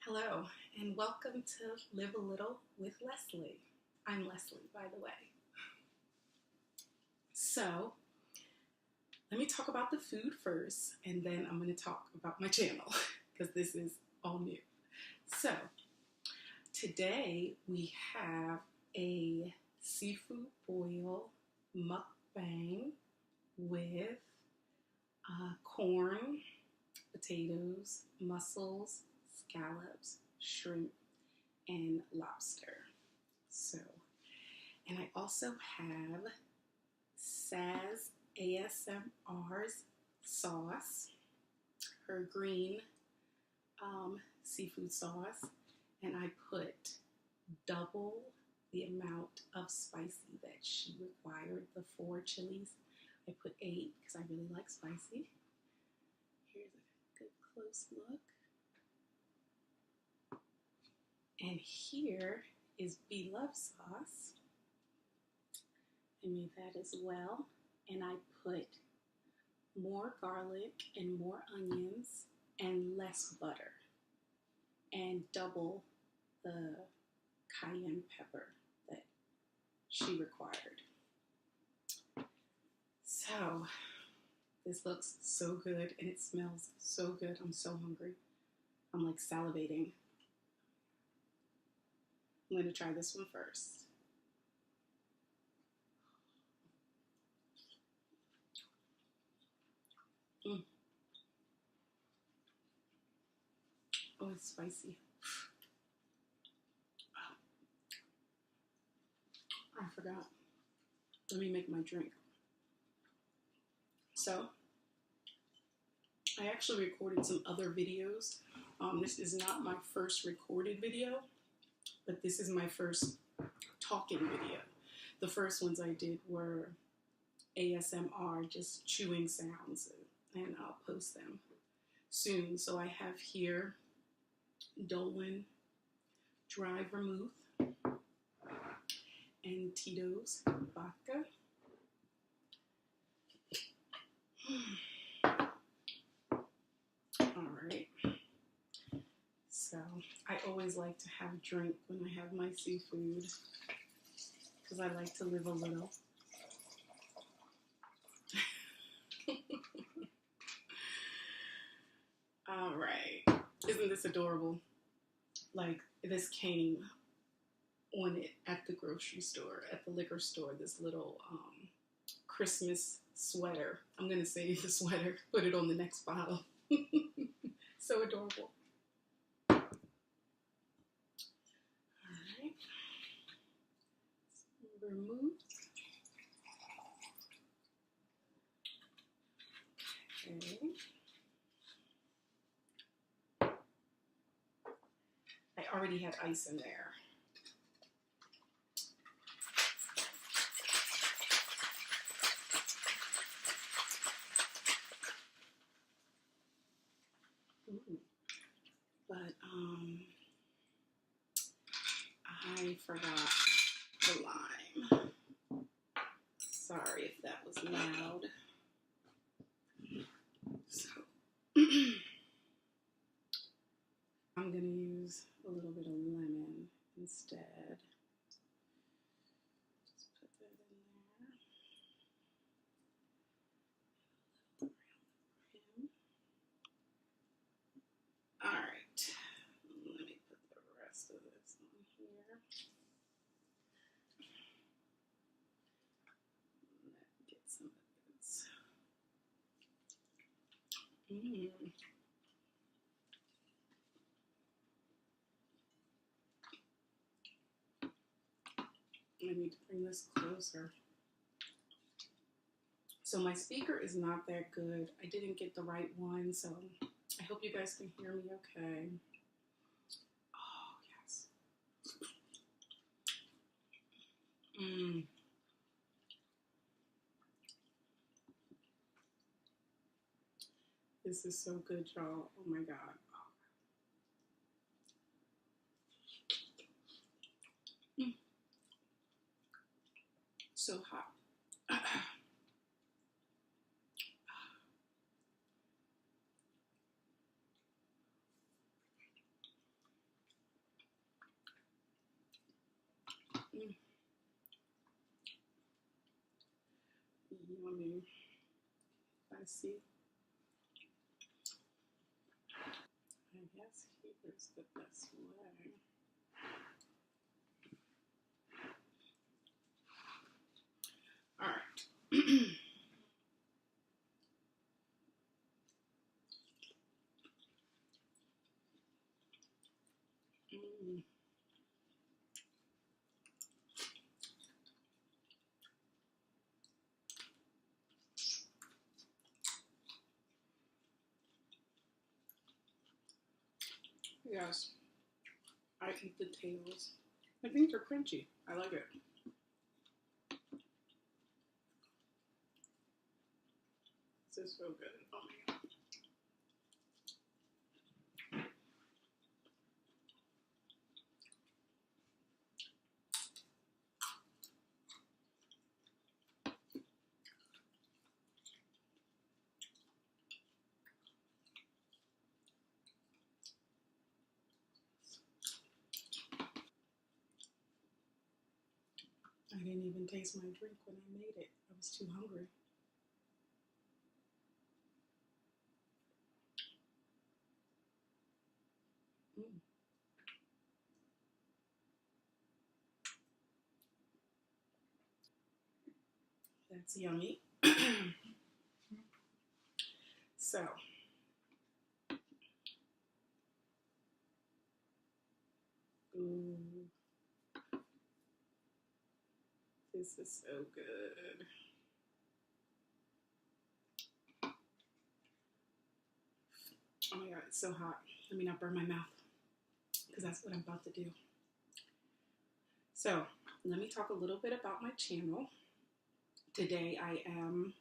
Hello, and welcome to Live a Little with Leslie. I'm Leslie, by the way. So, let me talk about the food first, and then I'm going to talk about my channel, because this is all new. So, today we have a seafood boil mukbang with corn, potatoes, mussels, scallops, shrimp, and lobster. So, and I also have Saz ASMR's sauce, her green seafood sauce, and I put double the amount of spicy that she required, the 4 chilies. I put 8 because I really like spicy. Here's a good close look. And here is Bloves sauce. I made that as well. And I put more garlic and more onions and less butter. And double the cayenne pepper that she required. So, this looks so good and it smells so good. I'm so hungry. I'm like salivating. I'm going to try this one first. Oh, it's spicy. I forgot. Let me make my drink. So, I actually recorded some other videos. This is not my first recorded video, but this is my first talking video. The first ones I did were ASMR, just chewing sounds, and I'll post them soon. So I have here Dolan dry vermouth and Tito's vodka. Alright, so I always like to have a drink when I have my seafood because I like to live a little. Alright, isn't this adorable? Like, this came on it at the grocery store, at the liquor store, this little Christmas sweater. I'm going to save the sweater, put it on the next bottle. So adorable. Alright. Vermouth. Okay. I already had ice in there. Ooh. But I forgot the lime. Sorry if that was loud. So I'm gonna use a little bit of lemon instead. Just put that in there. All right, let me put the rest of this on here. Let me get some of this. I need to bring this closer. So my speaker is not that good. I didn't get the right one, so I hope you guys can hear me okay. Oh, yes. This is so good, y'all. Oh my God. So hot. Mm. Yummy. I see. I guess here's the best way. All right. Mm. Yes, I eat the tails. I think they're crunchy. I like it. This is so good. Oh my god. I didn't even taste my drink when I made it. I was too hungry. Mm. That's yummy. So, ooh, this is so good. Oh my god, it's so hot. Let me not burn my mouth because that's what I'm about to do. So, let me talk a little bit about my channel. Today I am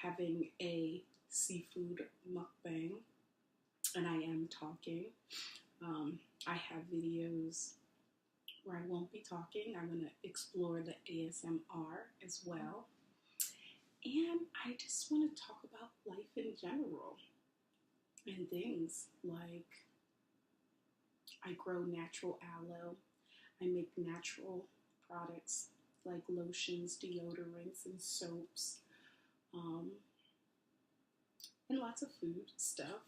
having a seafood mukbang and I am talking. I have videos where I won't be talking. I'm going to explore the ASMR as well. And I just want to talk about life in general and things like I grow natural aloe. I make natural products like lotions, deodorants, and soaps, and lots of food stuff.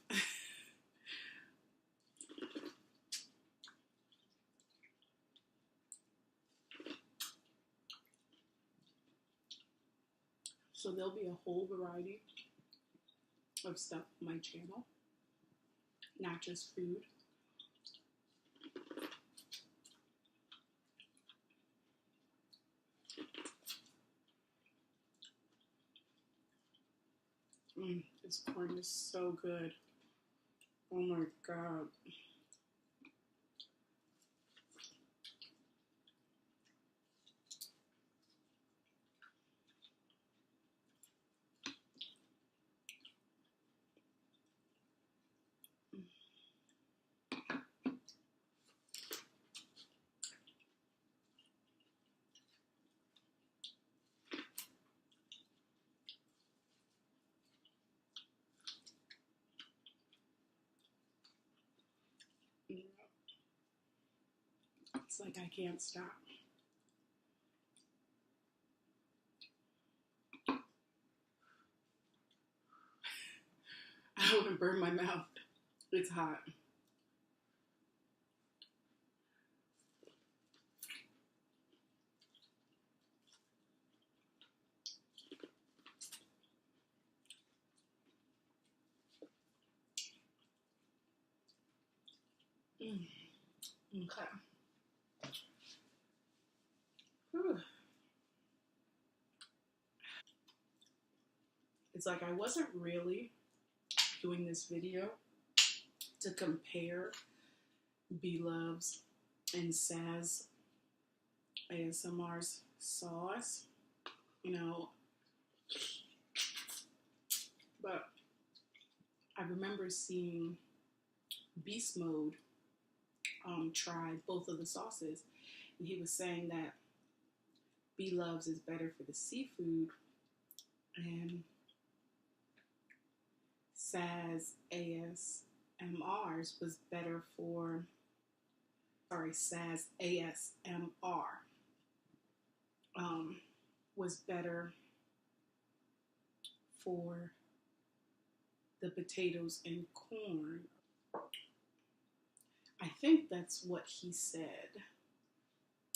So there'll be a whole variety of stuff on my channel, not just food. This corn is so good. Oh my god. It's like I can't stop. I don't want to burn my mouth. It's hot. Mm. Okay. Whew. It's like I wasn't really doing this video to compare Bloves and Saz ASMR's sauce, you know, but I remember seeing Beast Mode try both of the sauces, and he was saying that Bloves is better for the seafood, and Saz ASMR's was better for, sorry, Saz ASMR was better for the potatoes and corn. I think that's what he said.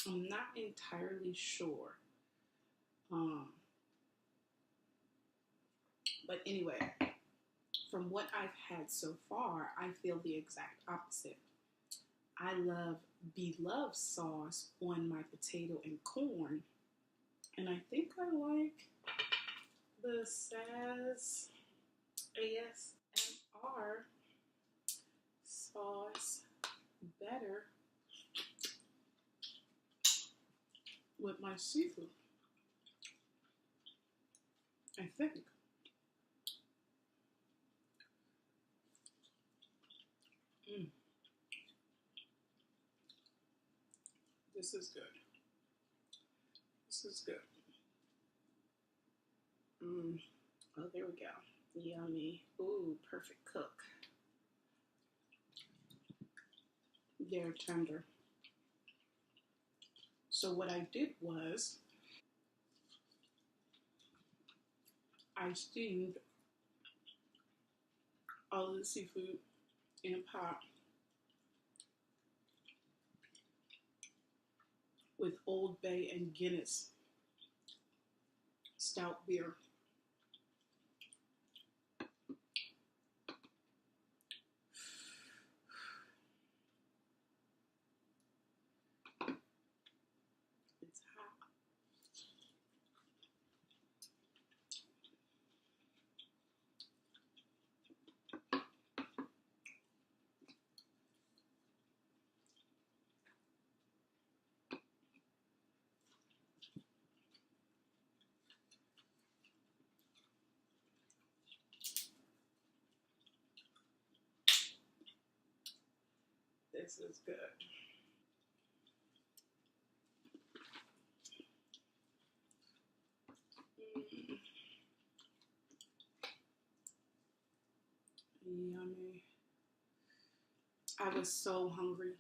I'm not entirely sure. But anyway, from what I've had so far, I feel the exact opposite. I love Bloves sauce on my potato and corn. And I think I like the ASMR sauce better with my seafood. I think. This is good. This is good. Oh, there we go. Yummy. Ooh, perfect cook. They're tender. So what I did was I steamed all of the seafood in a pot with Old Bay and Guinness stout beer. It's hot. This is good. Yummy. I was so hungry.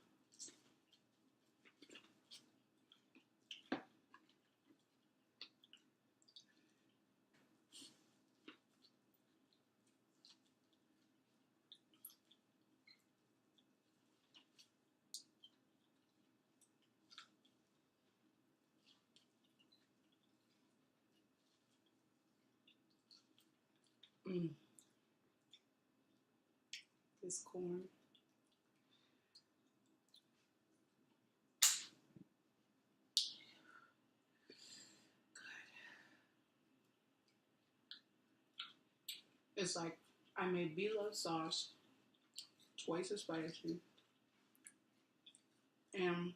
This corn. It's like I made Bloves sauce twice as spicy, and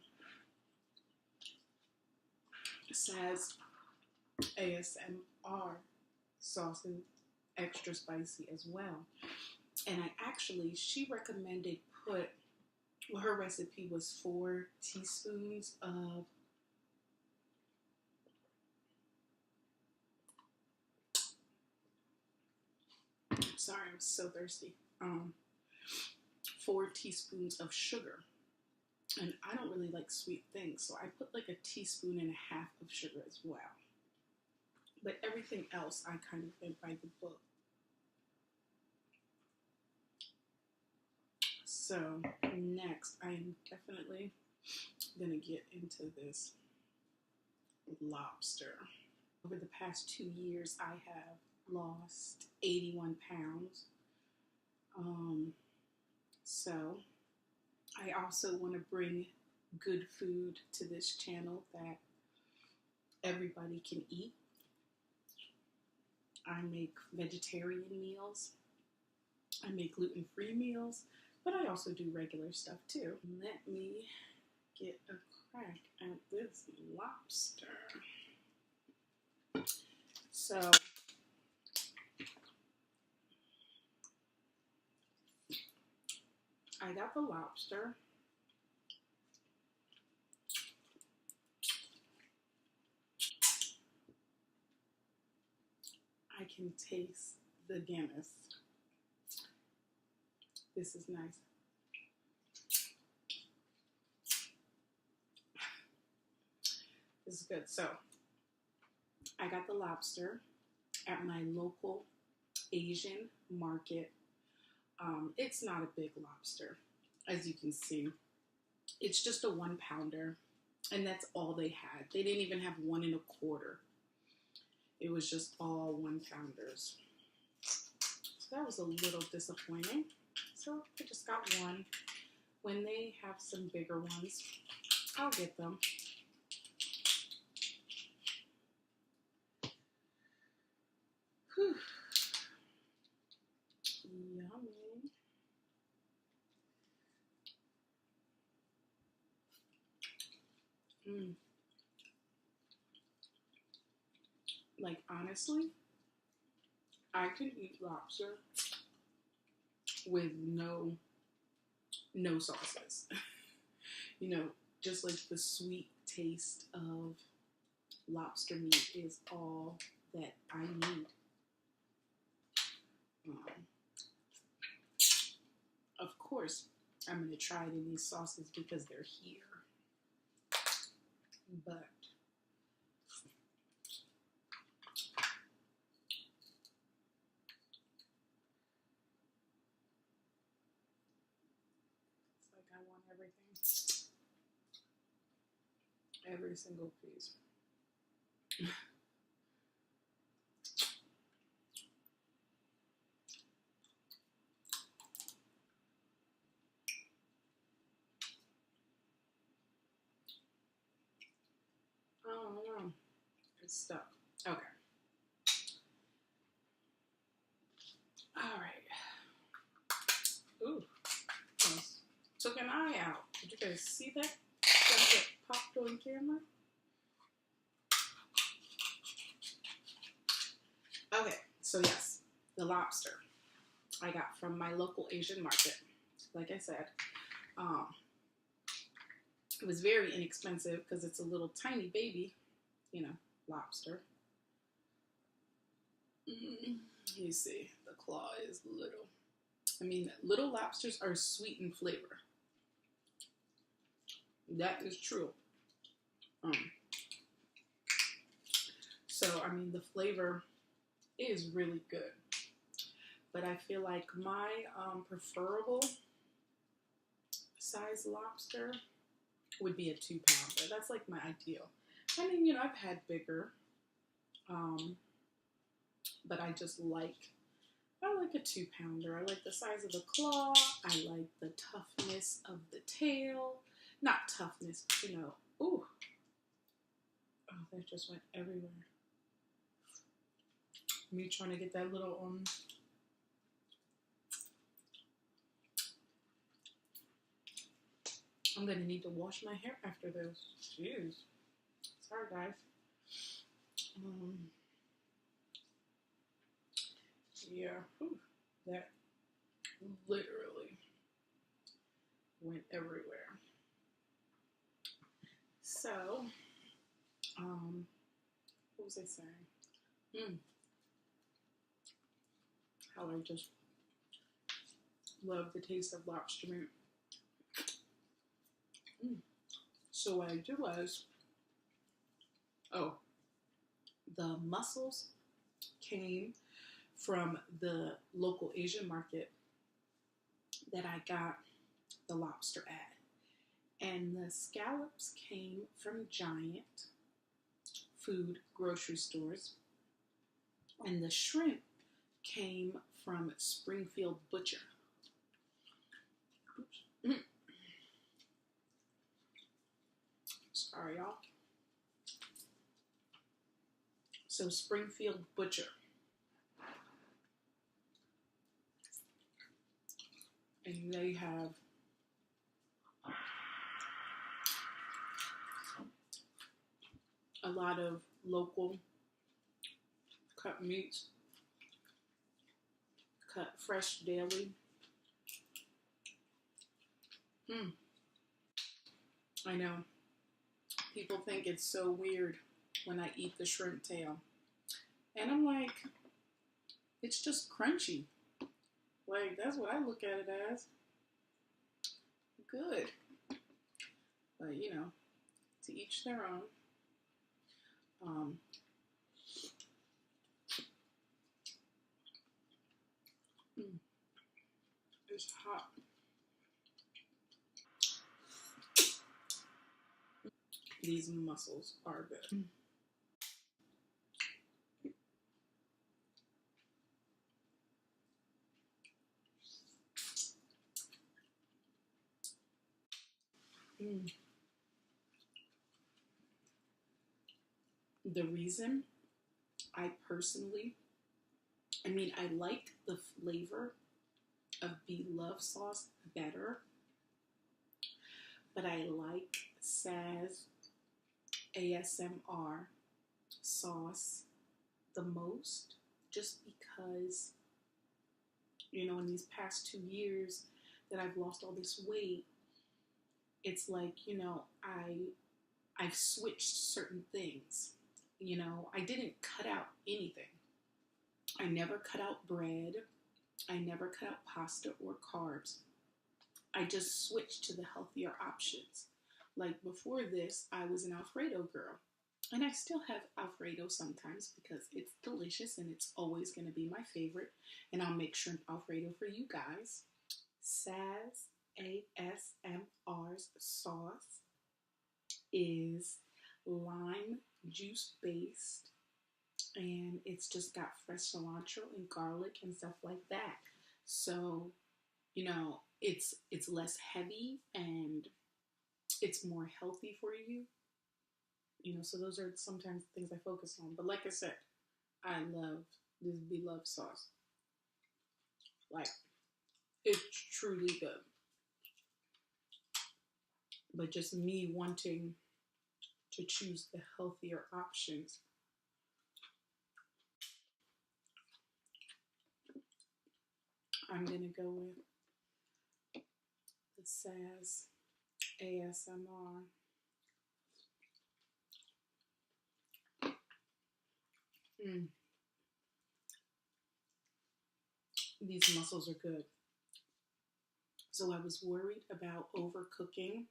it says ASMR sauce is extra spicy as well. And she recommended her recipe was 4 teaspoons of sorry, I'm so thirsty. 4 teaspoons of sugar. And I don't really like sweet things, so I put like 1.5 teaspoons of sugar as well. But everything else, I kind of went by the book. So next, I am definitely gonna get into this lobster. Over the past 2 years, I have lost 81 pounds. So I also want to bring good food to this channel that everybody can eat. I make vegetarian meals. I make gluten-free meals, but I also do regular stuff too. Let me get a crack at this lobster. So I got the lobster. I can taste the Guinness. This is nice. This is good. So I got the lobster at my local Asian market. It's not a big lobster, as you can see. It's just a 1-pounder, and that's all they had. They didn't even have 1 1/4. It was just all 1-pounders. So that was a little disappointing. So I just got one. When they have some bigger ones, I'll get them. Whew. Yummy. Like, honestly, I can eat lobster with no sauces. You know, just like the sweet taste of lobster meat is all that I need. Of course, I'm going to try it in these sauces because they're here. But it's like I want everything. Every single piece. Oh no, it's stuck. Okay. All right. Ooh, almost took an eye out. Did you guys see that? That get popped on camera. Okay, so yes, the lobster I got from my local Asian market. Like I said, it was very inexpensive because it's a little tiny baby, you know, lobster. You see, the claw is little. I mean, little lobsters are sweet in flavor. That is true. So, I mean, the flavor is really good. But I feel like my preferable size lobster would be a 2-pounder. That's like my ideal. I mean, you know, I've had bigger, but I like a 2-pounder. I like the size of the claw. I like the toughness of the tail. Not toughness, but you know, ooh. Oh, that just went everywhere. Me trying to get that little, I'm gonna need to wash my hair after this. Jeez. Sorry, guys. Yeah, whew, that literally went everywhere. So, what was I saying? How I just love the taste of lobster meat. So what I did was, the mussels came from the local Asian market that I got the lobster at. And the scallops came from Giant food grocery stores. And the shrimp came from Springfield Butcher. Oops. Sorry, y'all. So Springfield Butcher. And they have a lot of local cut meats, cut fresh daily. I know. People think it's so weird when I eat the shrimp tail. And I'm like, it's just crunchy. Like, that's what I look at it as. Good. But, you know, to each their own. is hot. These mussels are good. Mm. The reason I personally, I like the flavor of Bloves sauce better, but I like Saz ASMR sauce the most, just because, in these past 2 years that I've lost all this weight, it's like, I've switched certain things. I didn't cut out anything. I never cut out bread. I never cut out pasta or carbs. I just switched to the healthier options. Like before this, I was an Alfredo girl. And I still have Alfredo sometimes because it's delicious and it's always going to be my favorite. And I'll make shrimp Alfredo for you guys. Saz ASMR's sauce is lime juice based, and it's just got fresh cilantro and garlic and stuff like that. So, it's less heavy and it's more healthy for you. So those are sometimes the things I focus on. But like I said, I love this Bloves sauce. Like, it's truly good. But just me wanting to choose the healthier options, I'm gonna go with the Saz ASMR. These mussels are good. So I was worried about overcooking,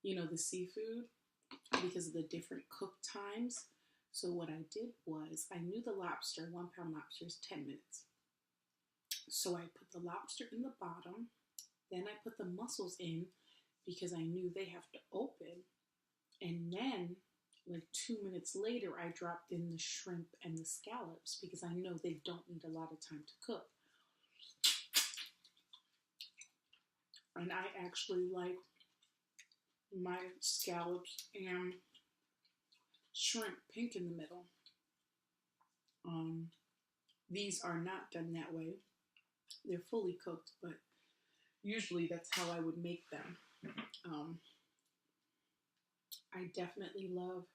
the seafood because of the different cook times. So what I did was I knew the lobster, 1 pound lobster is 10 minutes. So I put the lobster in the bottom, then I put the mussels in because I knew they have to open. And then like 2 minutes later, I dropped in the shrimp and the scallops because I know they don't need a lot of time to cook. And I actually like my scallops and shrimp pink in the middle. These are not done that way. They're fully cooked, but usually that's how I would make them. I definitely love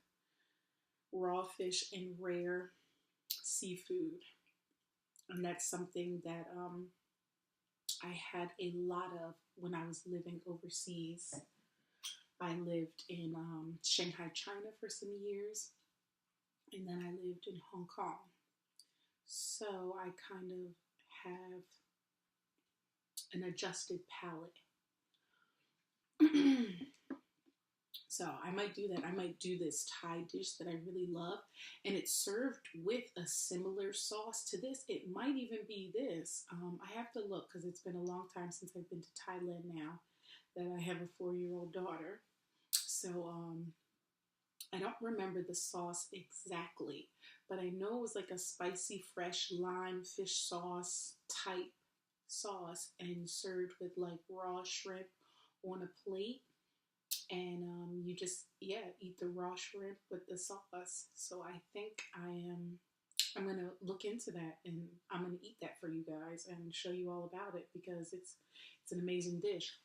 raw fish and rare seafood. And that's something that I had a lot of when I was living overseas. I lived in Shanghai, China for some years, and then I lived in Hong Kong. So I kind of have an adjusted palate. So I might do that. I might do this Thai dish that I really love, and it's served with a similar sauce to this. It might even be this. I have to look because it's been a long time since I've been to Thailand now that I have a 4-year-old daughter. So I don't remember the sauce exactly, but I know it was like a spicy, fresh lime fish sauce type sauce and served with like raw shrimp on a plate. And you just, eat the raw shrimp with the sauce. So I think I'm going to look into that, and I'm going to eat that for you guys and show you all about it because it's an amazing dish.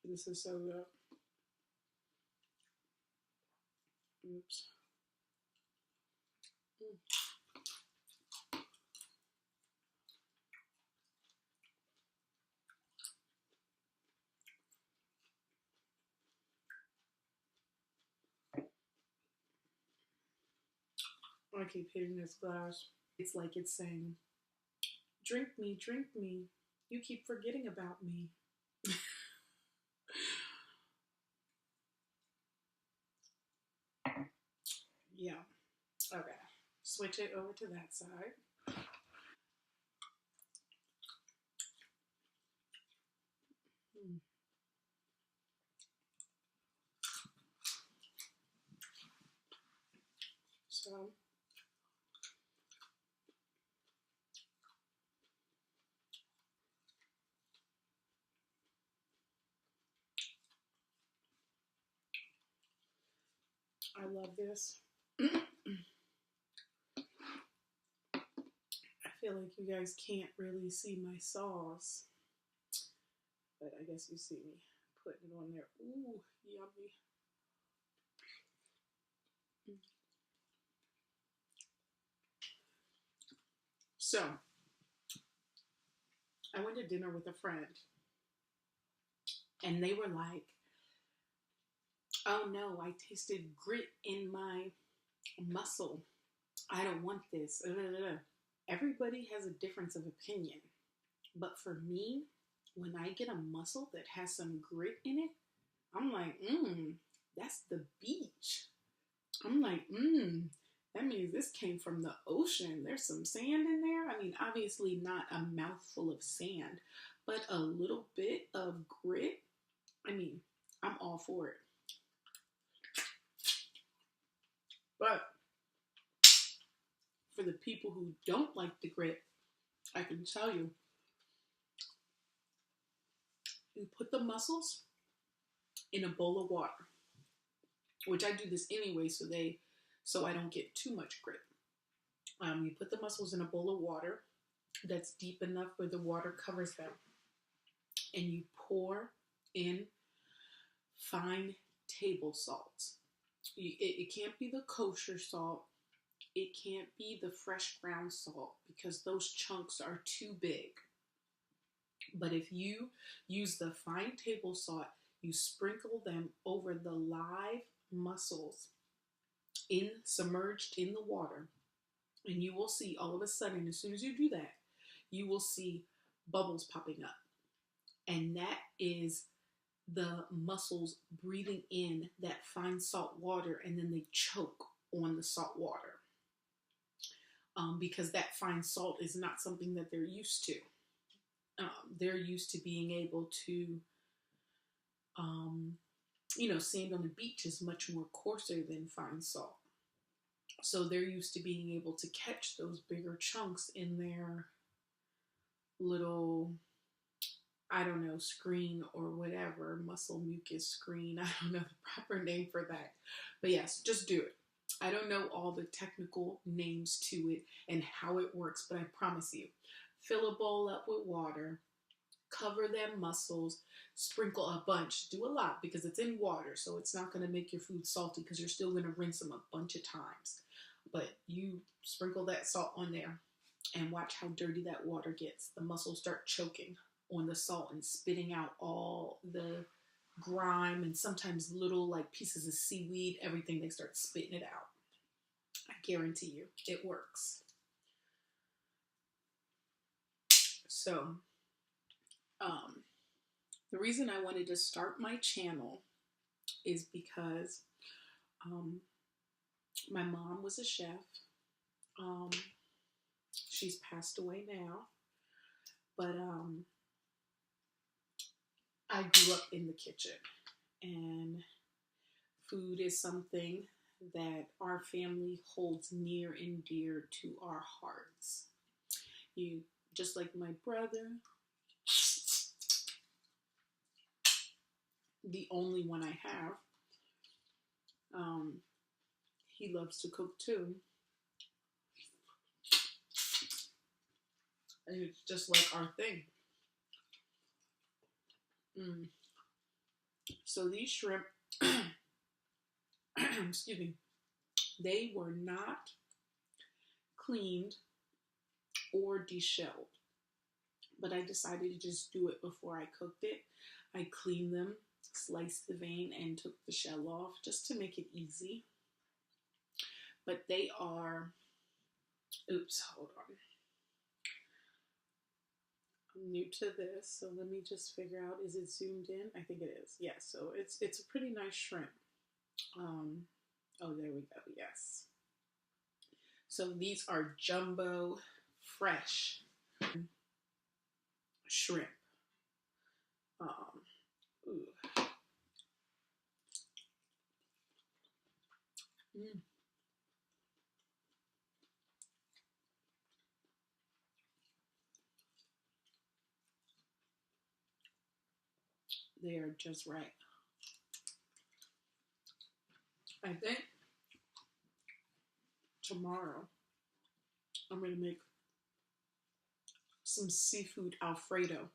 This is so good. Oops. I keep hitting this glass. It's like it's saying, drink me, you keep forgetting about me. switch it over to that side. So I love this. I feel like you guys can't really see my sauce, but I guess you see me putting it on there. Ooh, yummy. So I went to dinner with a friend, and they were like, "Oh no, I tasted grit in my muscle. I don't want this." Everybody has a difference of opinion. But for me, when I get a mussel that has some grit in it, I'm like, that's the beach. I'm like, that means this came from the ocean. There's some sand in there. I mean, obviously not a mouthful of sand, but a little bit of grit. I mean, I'm all for it. But for the people who don't like the grit, I can tell you, you put the mussels in a bowl of water, which I do this anyway, so I don't get too much grit. You put the mussels in a bowl of water that's deep enough where the water covers them, and you pour in fine table salt. It can't be the kosher salt. It can't be the fresh ground salt because those chunks are too big. But if you use the fine table salt, you sprinkle them over the live mussels submerged in the water, and you will see all of a sudden, as soon as you do that, you will see bubbles popping up. And that is the mussels breathing in that fine salt water, and then they choke on the salt water. Because that fine salt is not something that they're used to. They're used to being able to, sand on the beach is much more coarser than fine salt. So they're used to being able to catch those bigger chunks in their little, I don't know, screen or whatever, muscle mucus screen. I don't know the proper name for that. But yes, just do it. I don't know all the technical names to it and how it works, but I promise you, fill a bowl up with water, cover them mussels, sprinkle a bunch. Do a lot because it's in water, so it's not going to make your food salty because you're still going to rinse them a bunch of times. But you sprinkle that salt on there and watch how dirty that water gets. The mussels start choking on the salt and spitting out all the grime and sometimes little like pieces of seaweed, everything. They start spitting it out. I guarantee you it works. So the reason I wanted to start my channel is because my mom was a chef. She's passed away now, but I grew up in the kitchen, and food is something that our family holds near and dear to our hearts. You, just like my brother, the only one I have, he loves to cook too. And it's just like our thing. So these shrimp, excuse me, they were not cleaned or deshelled. But I decided to just do it before I cooked it. I cleaned them, sliced the vein, and took the shell off just to make it easy. But they are, oops, hold on. I'm new to this, so let me just figure out, is it zoomed in? I think it is. Yes, so it's a pretty nice shrimp. Oh, there we go, yes. So these are jumbo fresh shrimp. Ooh. Mm. They are just right. I think tomorrow I'm going to make some seafood Alfredo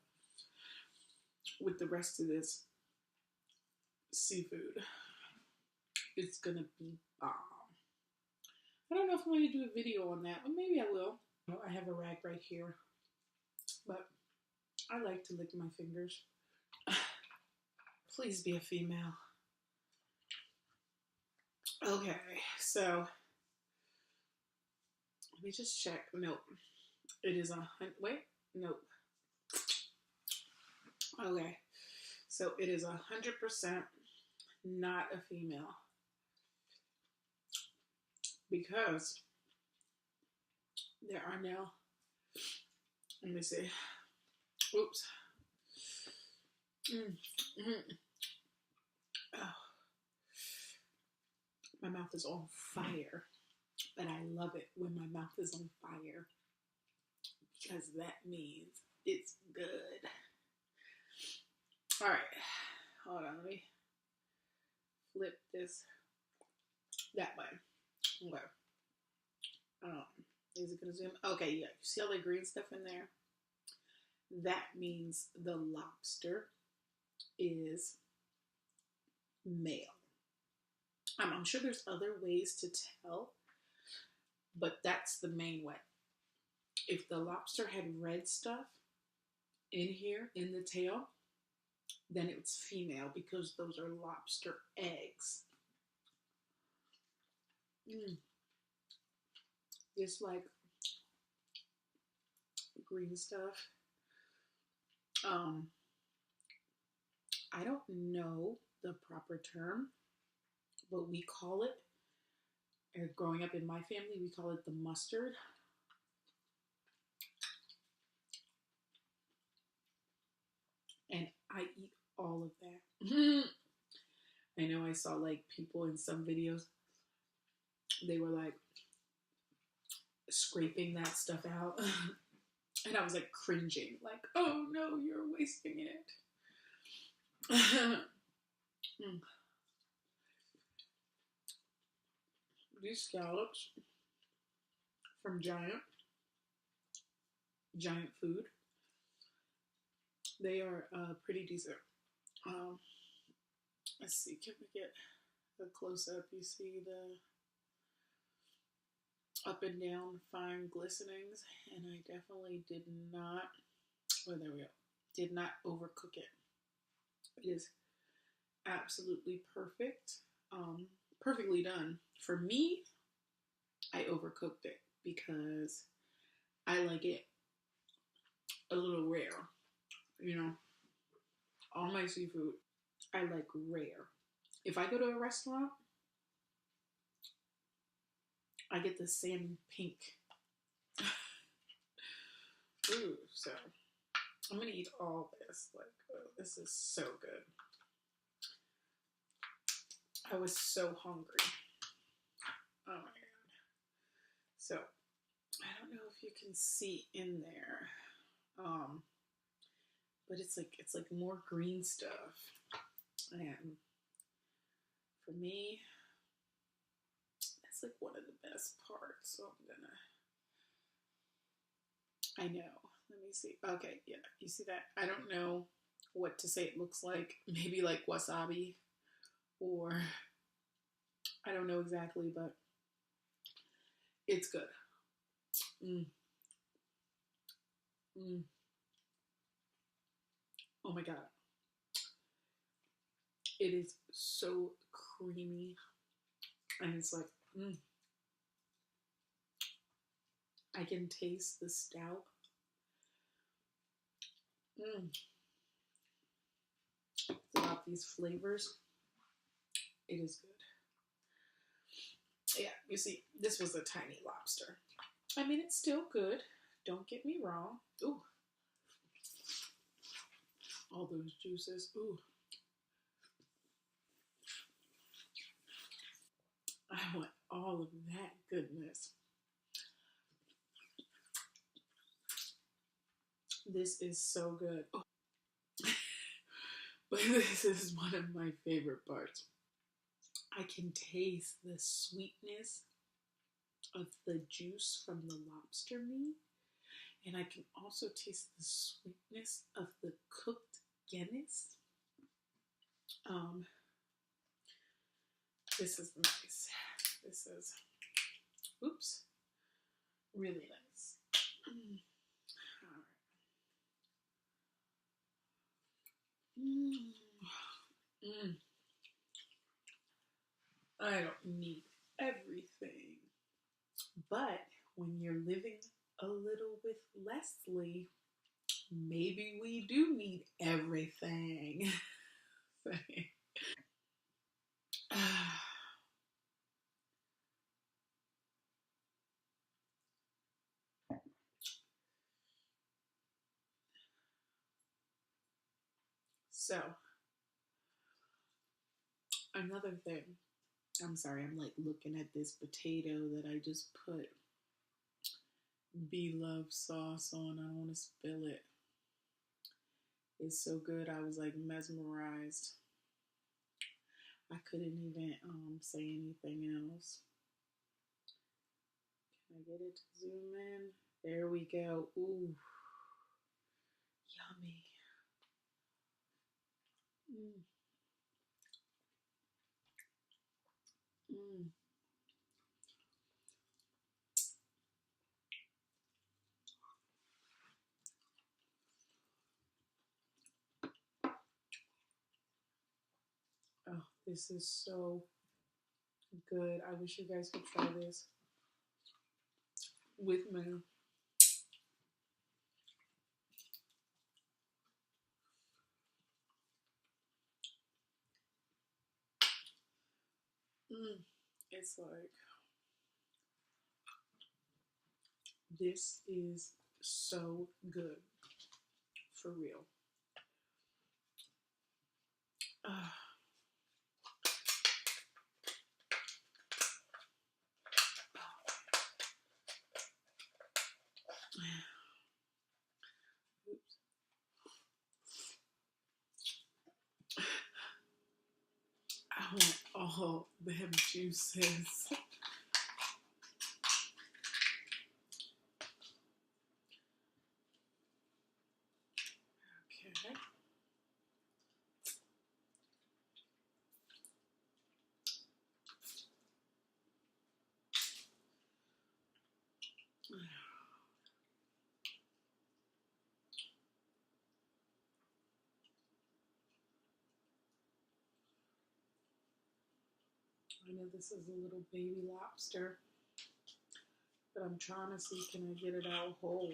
with the rest of this seafood. It's going to be bomb. I don't know if I'm going to do a video on that, but maybe I will. I have a rag right here, but I like to lick my fingers. Please be a female. Okay, so let me just check. Nope. It is wait, nope. Okay, so it is 100% not a female because there are now, let me see. Oops. Oh. My mouth is on fire, but I love it when my mouth is on fire because that means it's good. All right, hold on, let me flip this that way. Okay. Is it gonna zoom? Okay, yeah. You see all the green stuff in there? That means the lobster is male. I'm sure there's other ways to tell, but that's the main way. If the lobster had red stuff in here, in the tail, then it's female because those are lobster eggs. It's like green stuff. I don't know the proper term, but we call it, growing up in my family, we call it the mustard. And I eat all of that. I know I saw like people in some videos, they were like scraping that stuff out. And I was like cringing, like, oh no, you're wasting it. These scallops from Giant Food, they are pretty decent. Let's see, can we get a close up? You see the up and down fine glistenings, and I definitely did not, oh there we go, did not overcook it. It is absolutely perfect, perfectly done. For me, I overcooked it because I like it a little rare. You know, all my seafood I like rare. If I go to a restaurant, I get the salmon pink. Ooh, so I'm gonna eat all this. Like, oh, this is so good. I was so hungry. Oh my god. So I don't know if you can see in there, but it's like more green stuff, and for me, that's like one of the best parts. So I know. Let me see. Okay, yeah, you see that? I don't know what to say it looks like. Maybe like wasabi, or I don't know exactly, but it's good. Oh my god. It is so creamy, and it's like, I can taste the stout. It's about these flavors. It is good. Yeah, you see, this was a tiny lobster. I mean, it's still good. Don't get me wrong. Ooh, all those juices. Ooh, I want all of that goodness. This is so good. Oh, but this is one of my favorite parts. I can taste the sweetness of the juice from the lobster meat, and I can also taste the sweetness of the cooked Guinness. Um, this is nice. This is, oops, really nice. Mm. Mm. Mm. I don't need everything, but when you're living a little with Leslie, maybe we do need everything. So, another thing. I'm sorry, I'm like looking at this potato that I just put Bloves sauce on. I don't want to spill it. It's so good. I was like mesmerized. I couldn't even say anything else. Can I get it to zoom in? There we go. Ooh, yummy. Mm, mm. Oh, this is so good. I wish you guys could try this with me. Mm. It's like, this is so good. For real. Uh, I want all them juices. Okay. I know this is a little baby lobster, but I'm trying to see, can I get it out whole?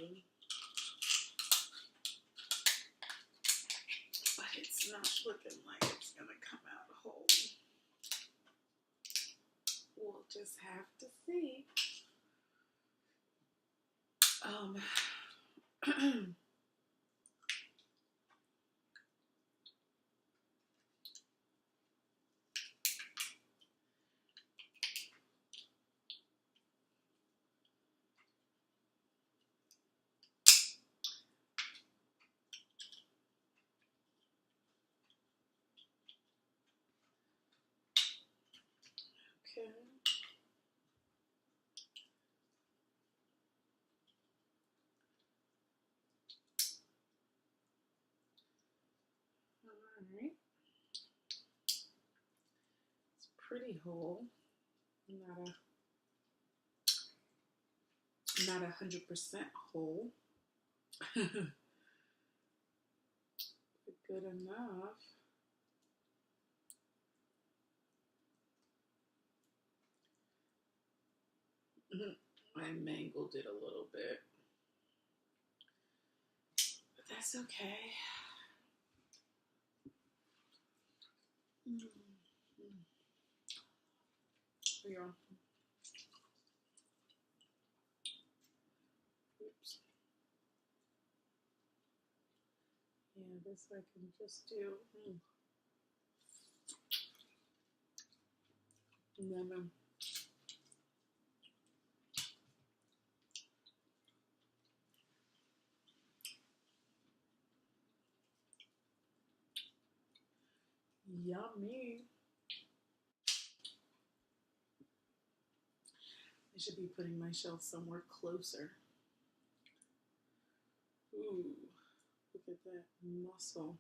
But it's not looking like it's gonna come out whole. We'll just have to see. Okay. All right. It's pretty whole. Not 100% whole. Good enough. I mangled it a little bit, but that's okay. Mm. Yeah. Yeah, this I can just do. Lemon. Yummy. I should be putting my shelf somewhere closer. Ooh, look at that muscle.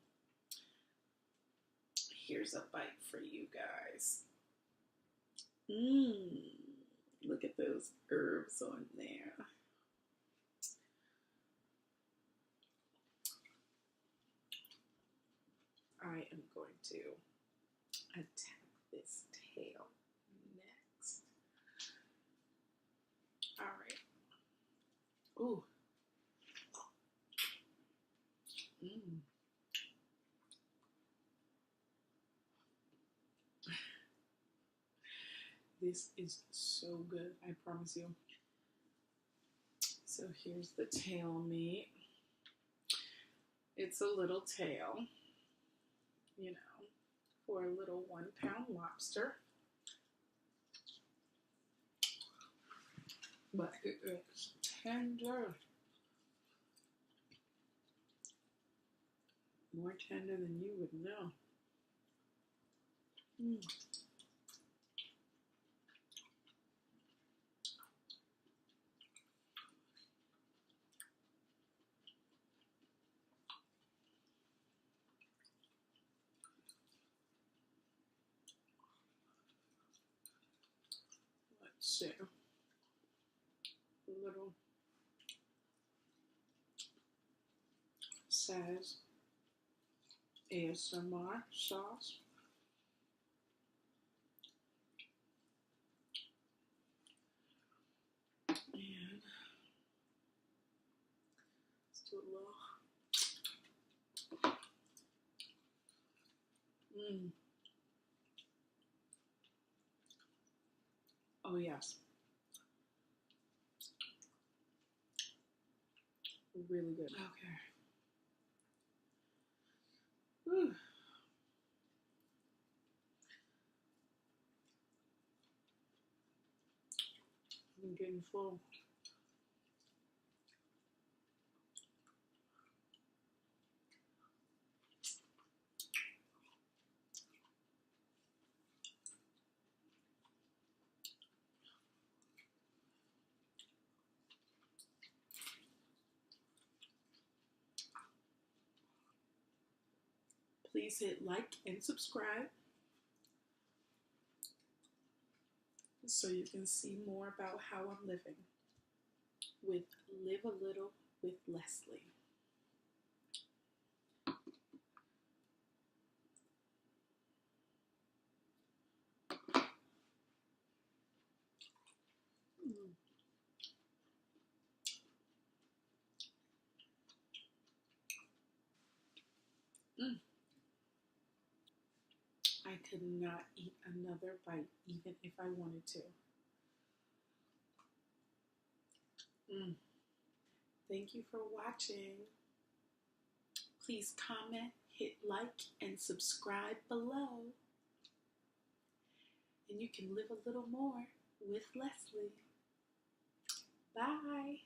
Here's a bite for you guys. Look at those herbs on there. I am going to attack this tail next. All right. Ooh. This is so good, I promise you. So here's the tail meat. It's a little tail, you know, for a little 1 pound lobster. But it is tender. More tender than you would know. Let's see. A little says ASMR sauce. And let's do a little. Oh, yes. Really good. Okay. Whew. I'm getting full. Please hit like and subscribe so you can see more about how I'm living with Live a Little with Leslie. I could not eat another bite even if I wanted to. Thank you for watching. Please comment, hit like, and subscribe below. And you can live a little more with Leslie. Bye.